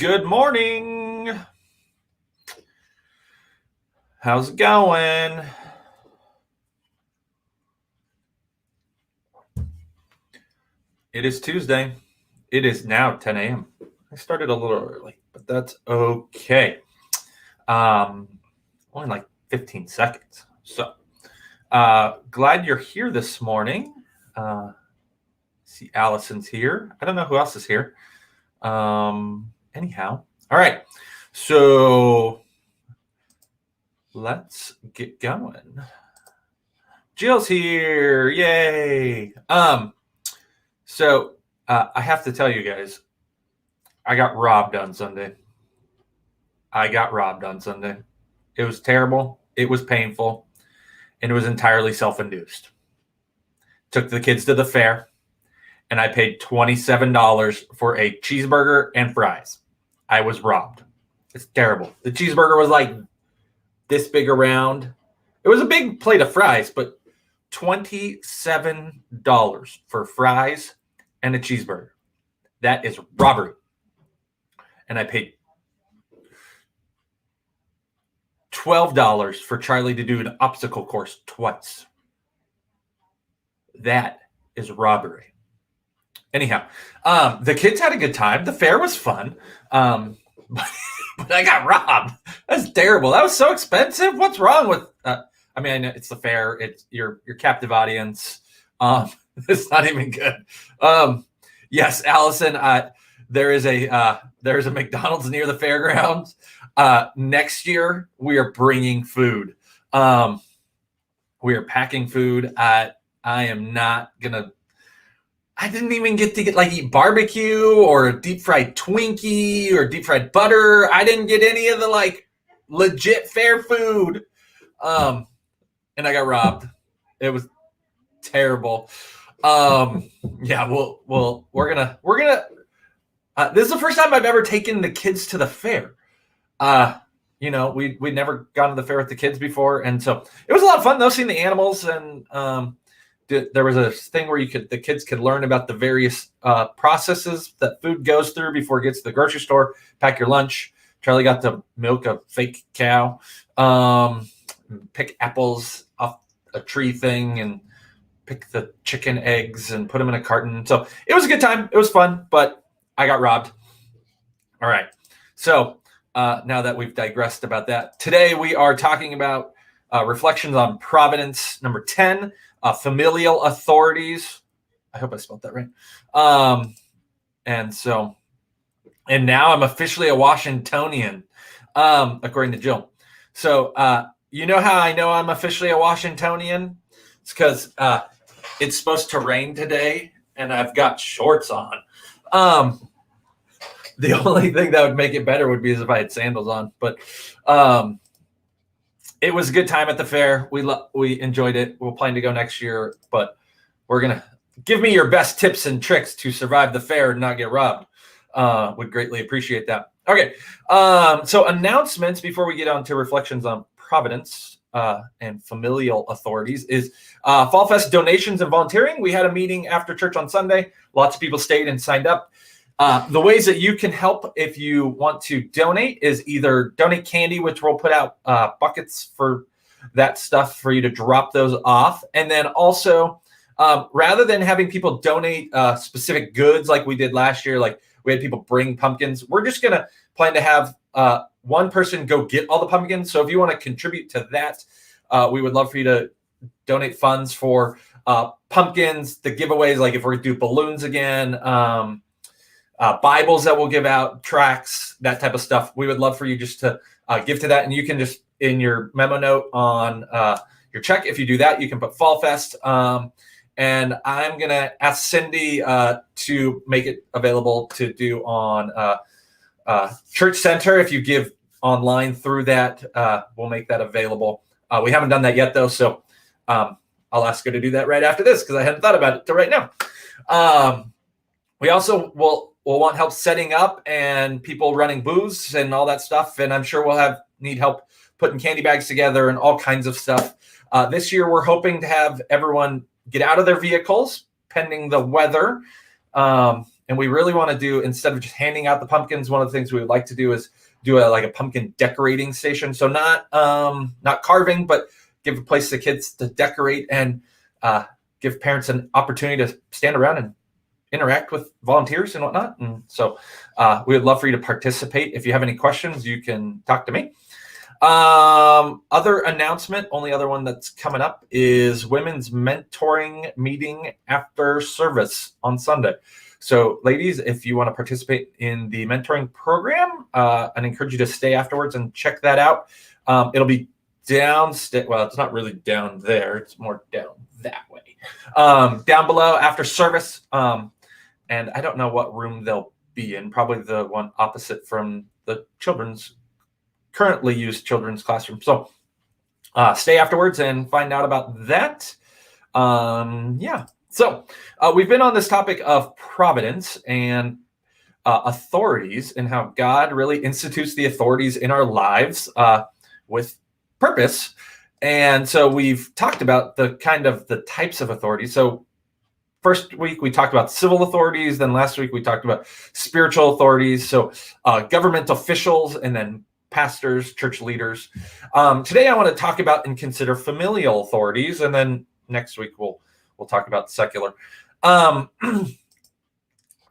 Good morning. How's it going? It is Tuesday. It is now 10 a.m. I started a little early, but that's okay. Only like 15 seconds. So glad you're here this morning. See, Allison's here. I don't know who else is here. Anyhow, all right. So let's get going. Jill's here. Yay. So I have to tell you guys, I got robbed on Sunday. It was terrible. It was painful. And it was entirely self-induced. Took the kids to the fair, and I paid $27 for a cheeseburger and fries. I was robbed. It's terrible. The cheeseburger was like this big around. It was a big plate of fries, but $27 for fries and a cheeseburger. That is robbery. And I paid $12 for Charlie to do an obstacle course twice. That is robbery. Anyhow, the kids had a good time. The fair was fun. But I got robbed. That's terrible. That was so expensive. What's wrong with I know it's the fair. It's your captive audience. It's not even good. Yes, Allison, there is a McDonald's near the fairgrounds. Next year we are bringing food. We are packing food. I am not gonna. I didn't even get to eat barbecue or a deep fried Twinkie or deep fried butter. I didn't get any of the legit fair food. And I got robbed. It was terrible. Yeah, we're gonna this is the first time I've ever taken the kids to the fair. We'd never gone to the fair with the kids before, and so it was a lot of fun though, seeing the animals. And there was a thing where the kids could learn about the various processes that food goes through before it gets to the grocery store. Pack your lunch. Charlie got to milk a fake cow, pick apples off a tree thing, and pick the chicken eggs and put them in a carton. So it was a good time. It was fun, but I got robbed. All right. So now that we've digressed about that, today we are talking about reflections on Providence, number 10, familial authorities. I hope I spelled that right. And now I'm officially a Washingtonian, according to Jill. So you know how I know I'm officially a Washingtonian? It's because it's supposed to rain today, and I've got shorts on. The only thing that would make it better would be if I had sandals on. But it was a good time at the fair. We enjoyed it. We'll plan to go next year, but we're going to give me your best tips and tricks to survive the fair and not get robbed. Would greatly appreciate that. Okay. So announcements before we get on to reflections on Providence and familial authorities is Fall Fest donations and volunteering. We had a meeting after church on Sunday. Lots of people stayed and signed up. The ways that you can help if you want to donate is either donate candy, which we'll put out buckets for that stuff for you to drop those off. And then also, rather than having people donate specific goods like we did last year, like we had people bring pumpkins, we're just going to plan to have one person go get all the pumpkins. So if you want to contribute to that, we would love for you to donate funds for pumpkins, the giveaways, like if we're going to do balloons again, Bibles that we'll give out, tracts, that type of stuff. We would love for you just to give to that. And you can just, in your memo note on your check, if you do that, you can put Fall Fest. And I'm going to ask Cindy to make it available to do on Church Center. If you give online through that, we'll make that available. We haven't done that yet, though. So I'll ask her to do that right after this because I hadn't thought about it till right now. We also will want help setting up and people running booths and all that stuff. And I'm sure we'll need help putting candy bags together and all kinds of stuff. This year, we're hoping to have everyone get out of their vehicles pending the weather. And And we really want to do, instead of just handing out the pumpkins, one of the things we would like to do is do a pumpkin decorating station. So not carving, but give a place for kids to decorate and give parents an opportunity to stand around and interact with volunteers and whatnot. And so we would love for you to participate. If you have any questions, you can talk to me. Other announcement, only other one that's coming up is women's mentoring meeting after service on Sunday. So ladies, if you want to participate in the mentoring program, I'd encourage you to stay afterwards and check that out. It'll be downstairs. Well, it's not really down there. It's more down that way. Down below after service. And I don't know what room they'll be in, probably the one opposite from the currently used children's classroom. So stay afterwards and find out about that. So we've been on this topic of providence and authorities, and how God really institutes the authorities in our lives with purpose. And so we've talked about the types of authorities. So first week we talked about civil authorities, then last week we talked about spiritual authorities, so government officials, and then pastors, church leaders. Today I want to talk about and consider familial authorities, and then next week we'll talk about secular. I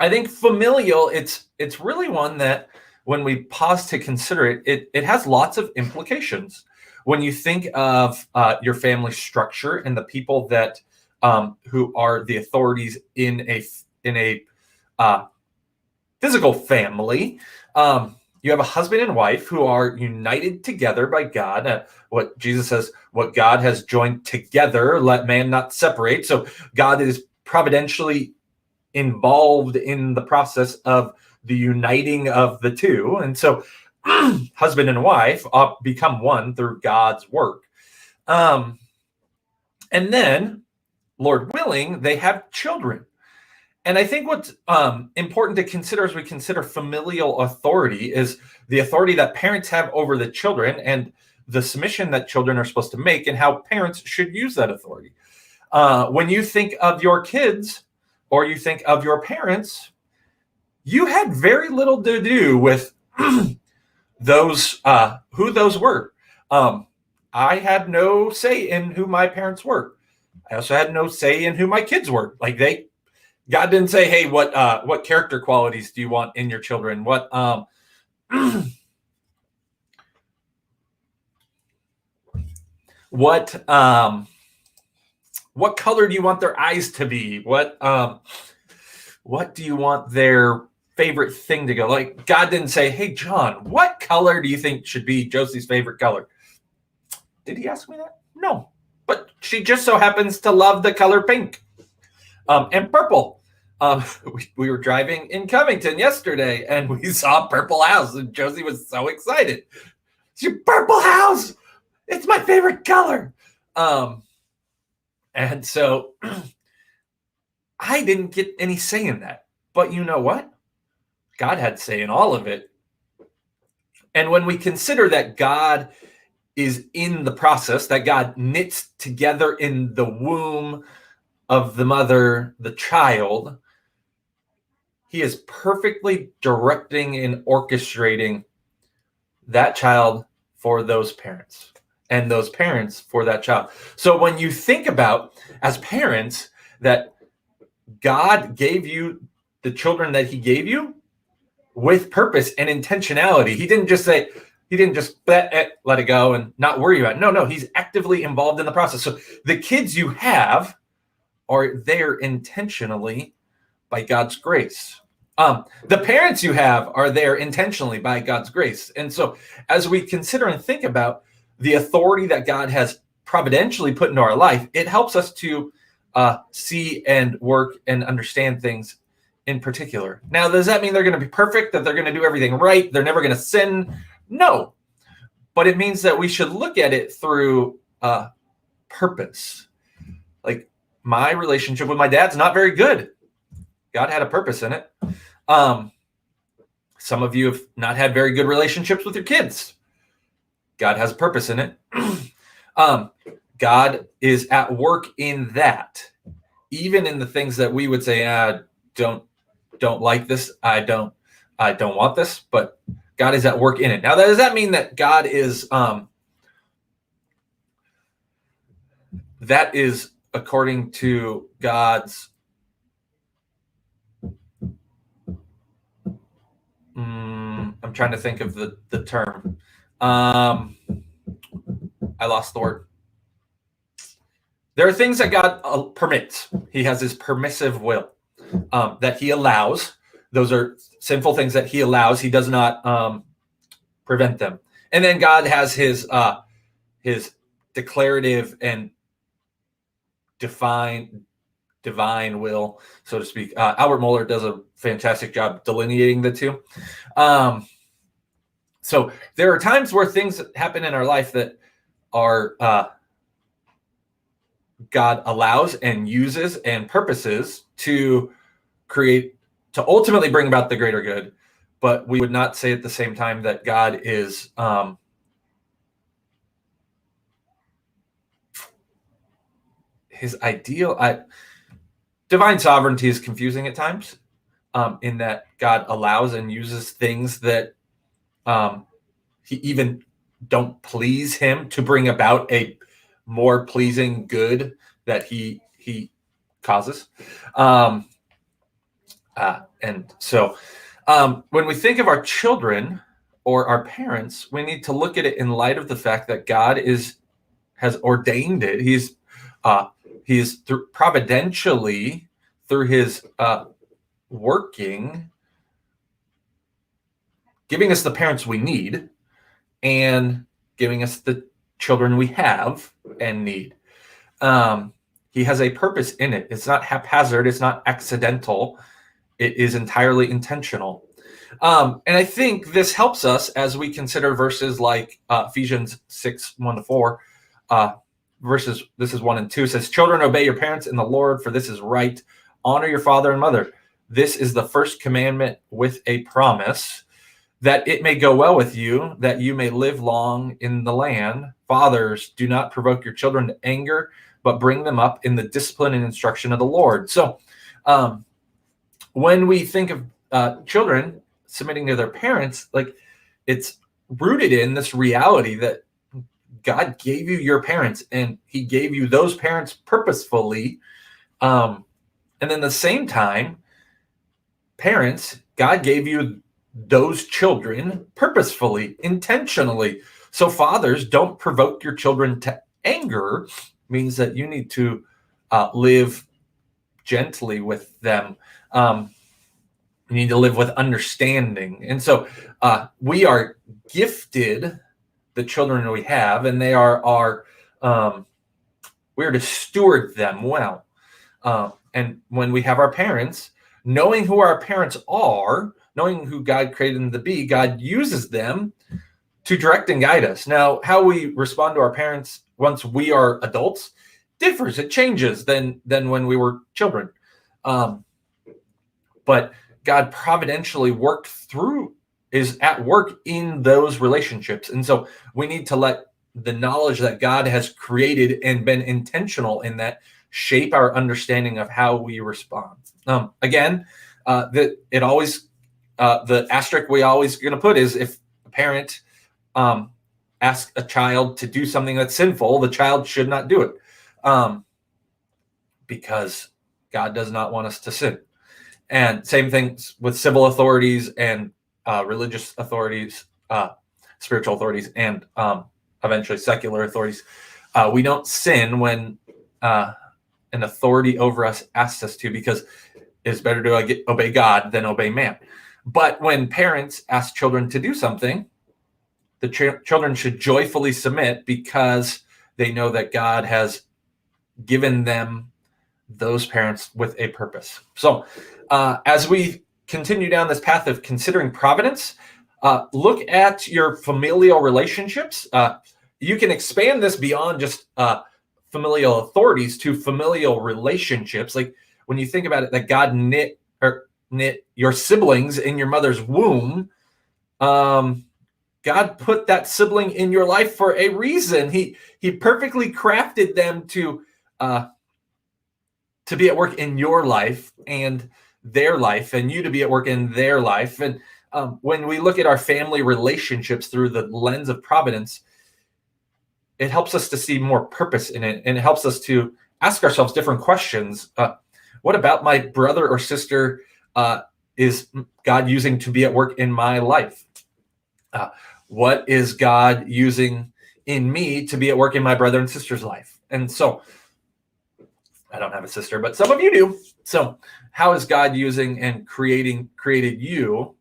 think familial, it's really one that when we pause to consider it has lots of implications. When you think of your family structure and the people that who are the authorities in a physical family, you have a husband and wife who are united together by God. What Jesus says, what God has joined together, let man not separate. So God is providentially involved in the process of the uniting of the two. And so husband and wife become one through God's work. And then, Lord willing, they have children. And I think what's important to consider as we consider familial authority is the authority that parents have over the children and the submission that children are supposed to make, and how parents should use that authority. When you think of your kids or you think of your parents, you had very little to do with those who those were. I had no say in who my parents were. I also had no say in who my kids were. God didn't say, "Hey, what character qualities do you want in your children? What what color do you want their eyes to be? What do you want their favorite thing to go?" Like, God didn't say, "Hey, John, what color do you think should be Josie's favorite color?" Did he ask me that? No, but she just so happens to love the color pink and purple. We were driving in Covington yesterday, and we saw a purple house, and Josie was so excited. It's your purple house! It's my favorite color! And so I didn't get any say in that. But you know what? God had say in all of it. And when we consider that God is in the process, that God knits together in the womb of the mother, the child, he is perfectly directing and orchestrating that child for those parents, and those parents for that child. So when you think about, as parents, that God gave you the children that he gave you with purpose and intentionality. He didn't just let it go and not worry about it. No, he's actively involved in the process. So the kids you have are there intentionally by God's grace. The parents you have are there intentionally by God's grace. And so as we consider and think about the authority that God has providentially put into our life, it helps us to see and work and understand things in particular. Now, does that mean they're going to be perfect, that they're going to do everything right, they're never going to sin? No. But it means that we should look at it through purpose. Like, my relationship with my dad's not very good. God had a purpose in it. Some of you have not had very good relationships with your kids. God has a purpose in it. God is at work in that, even in the things that we would say, don't don't like this. I don't want this, but God is at work in it. Now, does that mean that God is, that is according to God's, I'm trying to think of the term. I lost the word. There are things that God permits. He has his permissive will that he allows. Those are sinful things that he allows. He does not prevent them. And then God has his declarative and divine will, so to speak. Albert Mohler does a fantastic job delineating the two. So there are times where things happen in our life that are God allows and uses and purposes to ultimately bring about the greater good. But we would not say at the same time that God is his ideal. Divine sovereignty is confusing at times, in that God allows and uses things that he even don't please him to bring about a more pleasing good that he causes. And so when we think of our children or our parents, we need to look at it in light of the fact that God has ordained it. He's providentially, through his working, giving us the parents we need and giving us the children we have and need. He has a purpose in it. It's not haphazard. It's not accidental. It is entirely intentional. And I think this helps us as we consider verses like Ephesians 6, 1-4. Verses, this is 1 and 2. It says, children, obey your parents in the Lord, for this is right. Honor your father and mother. This is the first commandment with a promise, that it may go well with you, that you may live long in the land. Fathers, do not provoke your children to anger, but bring them up in the discipline and instruction of the Lord. So when we think of children submitting to their parents, like, it's rooted in this reality that God gave you your parents, and he gave you those parents purposefully. And then at the same time, parents, God gave you those children purposefully, intentionally. So fathers, don't provoke your children to anger, means that you need to live gently with them. You need to live with understanding. And so we are gifted the children we have, and they are our, we're to steward them well. And when we have our parents, knowing who our parents are, knowing who God created them to be, God uses them to direct and guide us. Now, how we respond to our parents once we are adults differs. It changes than when we were children. But God providentially is at work in those relationships. And so we need to let the knowledge that God has created and been intentional in that shape our understanding of how we respond. Again, the asterisk we always going to put is, if a parent asks a child to do something that's sinful, the child should not do it, because God does not want us to sin. And same things with civil authorities and religious authorities, spiritual authorities, and eventually secular authorities. We don't sin when an authority over us asks us to, because it's better to obey God than obey man. But when parents ask children to do something, the children should joyfully submit, because they know that God has given them those parents with a purpose. So as we continue down this path of considering providence, look at your familial relationships. You can expand this beyond just familial authorities to familial relationships. Like, when you think about it, that God knit your siblings in your mother's womb, God put that sibling in your life for a reason. He perfectly crafted them to be at work in your life, and their life and you to be at work in their life. And when we look at our family relationships through the lens of Providence, it helps us to see more purpose in it, and it helps us to ask ourselves different questions. What about my brother or sister is God using to be at work in my life? What is God using in me to be at work in my brother and sister's life? And so, I don't have a sister, but some of you do. So how is God using and created you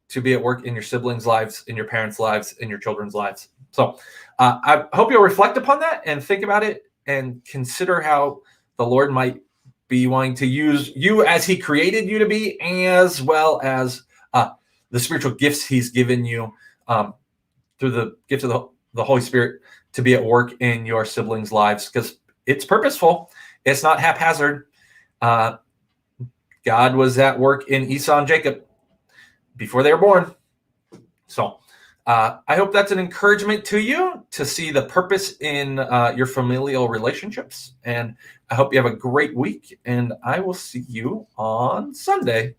to be at work in your siblings' lives, in your parents' lives, in your children's lives? So I hope you'll reflect upon that and think about it and consider how the Lord might be wanting to use you as he created you to be, as well as the spiritual gifts he's given you through the gift of the Holy Spirit to be at work in your siblings' lives, because it's purposeful. It's not haphazard. God was at work in Esau and Jacob before they were born. So I hope that's an encouragement to you to see the purpose in your familial relationships. And I hope you have a great week. And I will see you on Sunday.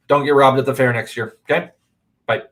Don't get robbed at the fair next year. Okay? Bye.